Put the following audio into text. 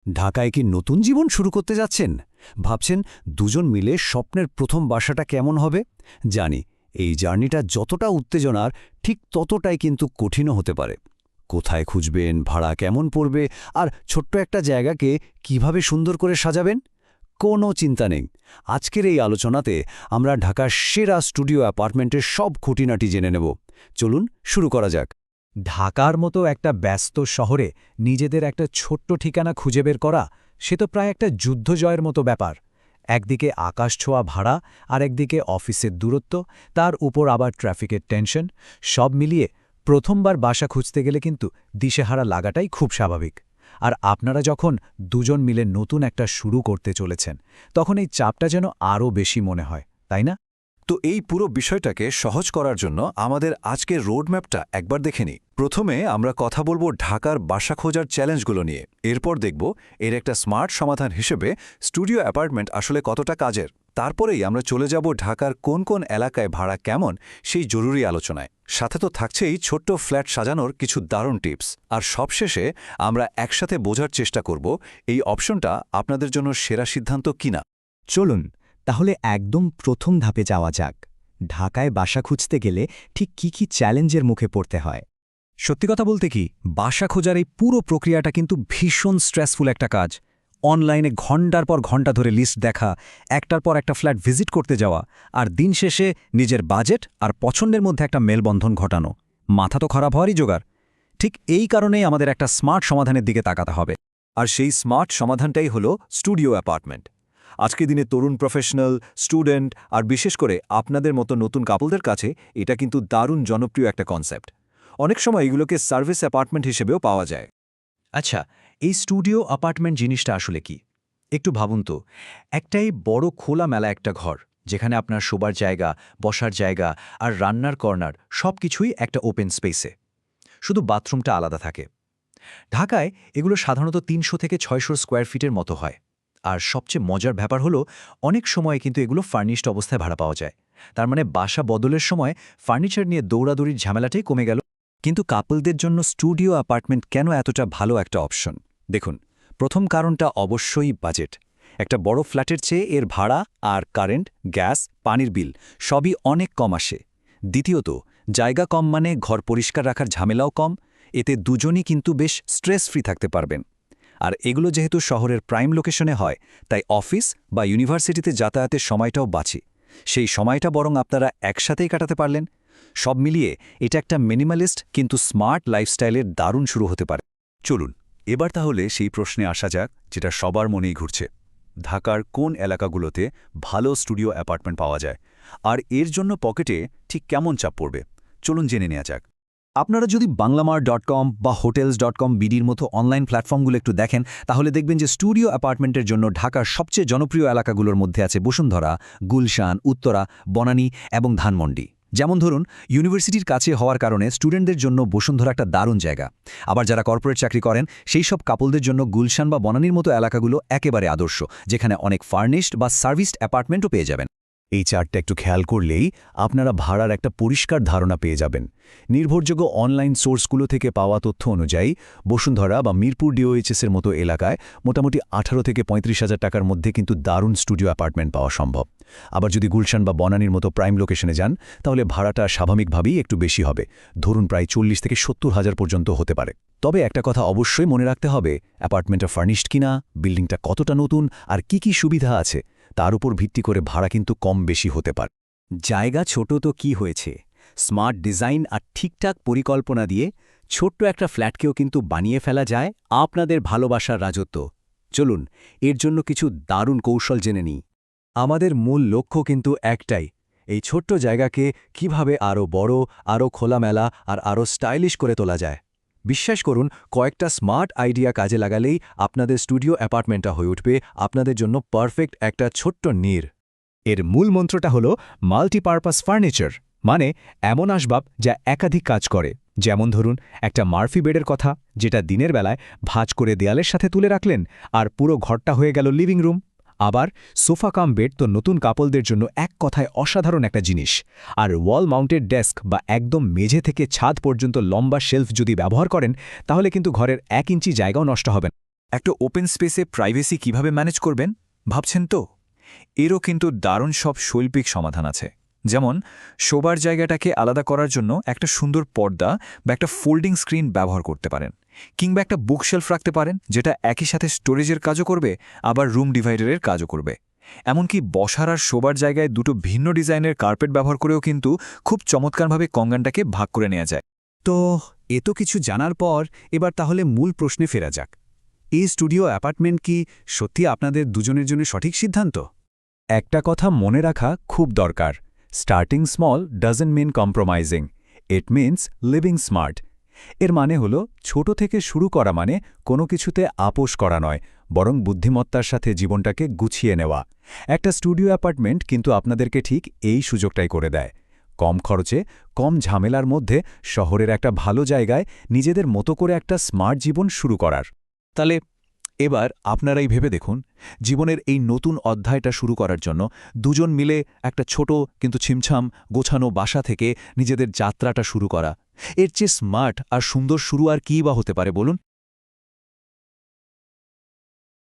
ঢাকায় কি নতুন জীবন শুরু করতে যাচ্ছেন? ভাবছেন দুজন মিলে স্বপ্নের প্রথম বাসাটা কেমন হবে? জানি, এই জার্নিটা যতটা উত্তেজনার ঠিক ততটাই কিন্তু কঠিনও হতে পারে। কোথায় খুঁজবেন, ভাড়া কেমন পড়বে, আর ছোট্ট একটা জায়গাকে কিভাবে সুন্দর করে সাজাবেন? কোনো চিন্তা নেই। আজকের এই আলোচনাতে আমরা ঢাকার সেরা স্টুডিও অ্যাপার্টমেন্টের সব খুঁটিনাটি জেনে নেব। চলুন শুরু করা যাক। ঢাকার মতো একটা ব্যস্ত শহরে নিজেদের একটা ছোট্ট ঠিকানা খুঁজে বের করা, সে তো প্রায় একটা যুদ্ধ জয়ের মতো ব্যাপার। একদিকে আকাশছোঁয়া ভাড়া, আর একদিকে অফিসের দূরত্ব, তার উপর আবার ট্রাফিকের টেনশন। সব মিলিয়ে প্রথমবার বাসা খুঁজতে গেলে কিন্তু দিশেহারা লাগাটাই খুব স্বাভাবিক। আর আপনারা যখন দুজন মিলে নতুন একটা শুরু করতে চলেছেন, তখন এই চাপটা যেন আরও বেশি মনে হয়, তাই না? তো এই পুরো বিষয়টাকে সহজ করার জন্য আমাদের আজকের রোডম্যাপটা একবার দেখে নিই। প্রথমে আমরা কথা বলবো ঢাকার বাসা খোঁজার চ্যালেঞ্জগুলো নিয়ে। এরপর দেখব এর একটা স্মার্ট সমাধান হিসেবে স্টুডিও অ্যাপার্টমেন্ট আসলে কতটা কাজের। তারপরেই আমরা চলে যাব ঢাকার কোন কোন এলাকায় ভাড়া কেমন সেই জরুরি আলোচনায়। সাথে তো থাকছেই ছোট্ট ফ্ল্যাট সাজানোর কিছু দারুণ টিপস। আর সবশেষে আমরা একসাথে বোঝার চেষ্টা করব এই অপশনটা আপনাদের জন্য সেরা সিদ্ধান্ত কিনা। চলুন তাহলে একদম প্রথম ধাপে যাওয়া যাক। ঢাকায় বাসা খুঁজতে গেলে ঠিক কি চ্যালেঞ্জের মুখে পড়তে হয়? সত্যি কথা বলতে কি, বাসা খোঁজার এই পুরো প্রক্রিয়াটা কিন্তু ভীষণ স্ট্রেসফুল একটা কাজ। অনলাইনে ঘণ্টার পর ঘণ্টা ধরে লিস্ট দেখা, একটার পর একটা ফ্ল্যাট ভিজিট করতে যাওয়া, আর দিন শেষে নিজের বাজেট আর পছন্দের মধ্যে একটা মেলবন্ধন ঘটানো, মাথা তো খারাপ হওয়ারই জোগাড়। ঠিক এই কারণেই আমাদের একটা স্মার্ট সমাধানের দিকে তাকাতে হবে। আর সেই স্মার্ট সমাধানটাই হলো স্টুডিও অ্যাপার্টমেন্ট। আজকের দিনে তরুণ প্রফেশনাল, স্টুডেন্ট আর বিশেষ করে আপনাদের মতো নতুন কাপলদের কাছে এটা কিন্তু দারুণ জনপ্রিয় একটা কনসেপ্ট। অনেক সময় এগুলোকে সার্ভিস অ্যাপার্টমেন্ট হিসেবেও পাওয়া যায়। আচ্ছা, এই স্টুডিও অ্যাপার্টমেন্ট জিনিসটা আসলে কি? একটু ভাবুন তো। একটাই বড় খোলামেলা একটা ঘর, যেখানে আপনার শোবার জায়গা, বসার জায়গা আর রান্নার কর্নার সবকিছুই একটা ওপেন স্পেসে। শুধু বাথরুমটা আলাদা থাকে। ঢাকায় এগুলো সাধারণত ৩০০ থেকে ৬০০ স্কোয়ার ফিটের মতো হয়। আর সবচেয়ে মজার ব্যাপার হলো, অনেক সময় কিন্তু এগুলো ফার্নিশড অবস্থায় ভাড়া পাওয়া যায়। তার মানে বাসা বদলের সময় ফার্নিচার নিয়ে দৌড়াদৌড়ির ঝামেলাটাই কমে গেল। কিন্তু কাপলদের জন্য স্টুডিও অ্যাপার্টমেন্ট কেন এতটা ভালো একটা অপশন? দেখুন, প্রথম কারণটা অবশ্যই বাজেট। একটা বড় ফ্ল্যাটের চেয়ে এর ভাড়া আর কারেন্ট, গ্যাস, পানির বিল সবই অনেক কম আসে। দ্বিতীয়ত, জায়গা কম মানে ঘর পরিষ্কার রাখার ঝামেলাও কম। এতে দুজনই কিন্তু বেশ স্ট্রেস ফ্রি থাকতে পারবেন। আর এগুলো যেহেতু শহরের প্রাইম লোকেশনে হয়, তাই অফিস বা ইউনিভার্সিটিতে যাতায়াতের সময়টাও বাঁচে। সেই সময়টা বরং আপনারা একসাথেই কাটাতে পারলেন। সব মিলিয়ে এটা একটা মিনিমালিস্ট কিন্তু স্মার্ট লাইফস্টাইলের দারুণ শুরু হতে পারে। চলুন এবার তাহলে সেই প্রশ্নে আসা যাক, যেটা সবার মনেই ঘুরছে। ঢাকার কোন এলাকাগুলোতে ভালো স্টুডিও অ্যাপার্টমেন্ট পাওয়া যায়, আর এর জন্য পকেটে ঠিক কেমন চাপ পড়বে? চলুন জেনে নেওয়া যাক। আপনারা যদি বাংলামার.com বা hotels.com বিডির মতো অনলাইন প্ল্যাটফর্মগুলো একটু দেখেন, তাহলে দেখবেন যে স্টুডিও অ্যাপার্টমেন্টের জন্য ঢাকার সবচেয়ে জনপ্রিয় এলাকাগুলোর মধ্যে আছে বসুন্ধরা, গুলশান, উত্তরা, বনানী এবং ধানমন্ডি। যেমন ধরুন, ইউনিভার্সিটির কাছে হওয়ার কারণে স্টুডেন্টদের জন্য বসুন্ধরা একটা দারুণ জায়গা। আবার যারা কর্পোরেট চাকরি করেন, সেই সব কাপলদের জন্য গুলশান বা বনানীর মতো এলাকাগুলো একেবারে আদর্শ, যেখানে অনেক ফার্নিশড বা সার্ভিসড অ্যাপার্টমেন্টও পেয়ে যাবেন। এই চার্টটা একটু খেয়াল করলেই আপনারা ভাড়ার একটা পরিষ্কার ধারণা পেয়ে যাবেন। নির্ভরযোগ্য অনলাইন সোর্সগুলো থেকে পাওয়া তথ্য অনুযায়ী বসুন্ধরা বা মিরপুর ডিওএইচএসের মতো এলাকায় মোটামুটি ১৮ থেকে ৩৫,০০০ টাকার মধ্যে কিন্তু দারুণ স্টুডিও অ্যাপার্টমেন্ট পাওয়া সম্ভব। আবার যদি গুলশান বা বনানীর মতো প্রাইম লোকেশনে যান, তাহলে ভাড়াটা স্বাভাবিকভাবেই একটু বেশি হবে, ধরুন প্রায় ৪০ থেকে ৭০,০০০ পর্যন্ত হতে পারে। তবে একটা কথা অবশ্যই মনে রাখতে হবে, অ্যাপার্টমেন্টটা ফার্নিশড কিনা, বিল্ডিংটা কতটা নতুন আর কি সুবিধা আছে, তার উপর ভিত্তি করে ভাড়া কিন্তু কম বেশি হতে পারে। জায়গা ছোট তো কি হয়েছে, স্মার্ট ডিজাইন আর ঠিকঠাক পরিকল্পনা দিয়ে ছোট্ট একটা ফ্ল্যাটকেও কিন্তু বানিয়ে ফেলা যায় আপনাদের ভালোবাসার রাজত্ব। চলুন এর জন্য কিছু দারুণ কৌশল জেনে নিই। আমাদের মূল লক্ষ্য কিন্তু একটাই, এই ছোট্ট জায়গাকে কিভাবে আরও বড়, আরও খোলামেলা আর আরও স্টাইলিশ করে তোলা যায়। বিশ্বাস করুন, কয়েকটা স্মার্ট আইডিয়া কাজে লাগালেই আপনাদের স্টুডিও অ্যাপার্টমেন্টটা হয়ে উঠবে আপনাদের জন্য পারফেক্ট একটা ছোট্ট নীড়। এর মূল মন্ত্রটা হলো মাল্টিপারপাস ফার্নিচার, মানে এমন আসবাব যা একাধিক কাজ করে। যেমন ধরুন, একটা মার্ফি বেডের কথা, যেটা দিনের বেলায় ভাঁজ করে দেয়ালের সাথে তুলে রাখলেন, আর পুরো ঘরটা হয়ে গেল লিভিং রুম। আবার সোফা কাম বেড তো নতুন কাপলদের জন্য এক কথায় অসাধারণ একটা জিনিস। আর ওয়াল মাউন্টেড ডেস্ক বা একদম মেঝে থেকে ছাদ পর্যন্ত লম্বা শেলফ যদি ব্যবহার করেন, তাহলে কিন্তু ঘরের ১ ইঞ্চি জায়গাও নষ্ট হবে না। একটা ওপেন স্পেসে প্রাইভেসি কিভাবে ম্যানেজ করবেন ভাবছেন তো? এরও কিন্তু দারুণ সব শৈল্পিক সমাধান আছে। যেমন শোবার জায়গাটাকে আলাদা করার জন্য একটা সুন্দর পর্দা বা একটা ফোল্ডিং স্ক্রিন ব্যবহার করতে পারেন, কিংবা একটা বুকশেলফ রাখতে পারেন যেটা একই সাথে স্টোরেজের কাজও করবে আবার রুম ডিভাইডারের কাজও করবে। এমনকি বসার আর শোবার জায়গায় দুটো ভিন্ন ডিজাইনের কার্পেট ব্যবহার করেও কিন্তু খুব চমৎকারভাবে কঙ্গানটাকে ভাগ করে নেওয়া যায়। তো এত কিছু জানার পর এবার তাহলে মূল প্রশ্নে ফেরা যাক। এই স্টুডিও অ্যাপার্টমেন্ট কি সত্যি আপনাদের দুজনের জন্য সঠিক সিদ্ধান্ত? একটা কথা মনে রাখা খুব দরকার, starting small doesn't mean compromising, it means living smart. এর মানে হল ছোট থেকে শুরু করা মানে কোনো কিছুতে আপোষ করা নয়, বরং বুদ্ধিমত্তার সাথে জীবনটাকে গুছিয়ে নেওয়া। একটা স্টুডিও অ্যাপার্টমেন্ট কিন্তু আপনাদেরকে ঠিক এই সুযোগটাই করে দেয়, কম খরচে, কম ঝামেলার মধ্যে শহরের একটা ভালো জায়গায় নিজেদের মতো করে একটা স্মার্ট জীবন শুরু করার। তাহলে এবার আপনারাই ভেবে দেখুন, জীবনের এই নতুন অধ্যায়টা শুরু করার জন্য দুজন মিলে একটা ছোট কিন্তু ছিমছাম গোছানো বাসা থেকে নিজেদের যাত্রাটা শুরু করা, এর চেয়ে স্মার্ট আর সুন্দর শুরু আর কী বা হতে পারে বলুন?